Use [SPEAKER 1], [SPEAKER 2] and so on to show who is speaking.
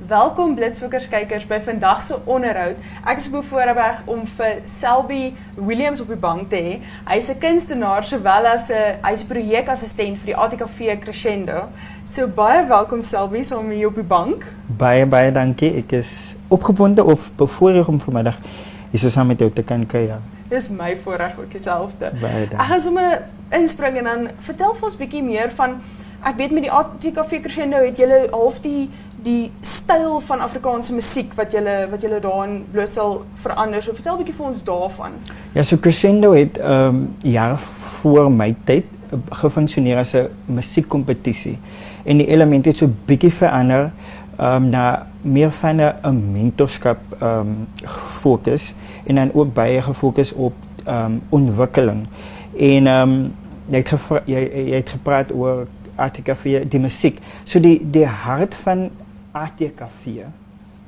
[SPEAKER 1] Welkom Blitsfokkers kykers by vandag se onderhoud. Ek is bevoorreg om vir Selby Williams op die bank te hê. Hy's 'n kunstenaar sowel as hy's projekassistent vir die ATKV Crescendo. So baie welkom Selby saam hier op die bank.
[SPEAKER 2] Baie dankie. Ek is opgewonde of bevoorreg om vanmiddag hier saam met jou te kan kuier.
[SPEAKER 1] Dis my voorreg ook dieselfde.
[SPEAKER 2] Baie dankie.
[SPEAKER 1] Ek gaan sommer inspring en dan vertel vir ons bietjie meer van, ek weet met die ATKV Crescendo het julle half die styl van Afrikaanse musiek wat julle daarin bloot sal verander. So vertel 'n bietjie vir ons daarvan.
[SPEAKER 2] Ja, so Crescendo het jare voor my tyd gefunksioneer as 'n musiekkompetisie. En die elemente het so bietjie verander na meer van 'n mentorskap fokus en dan ook baie gefokus op ontwikkeling. En jy het gepraat oor ATKV, die musiek. So die hart van ATKV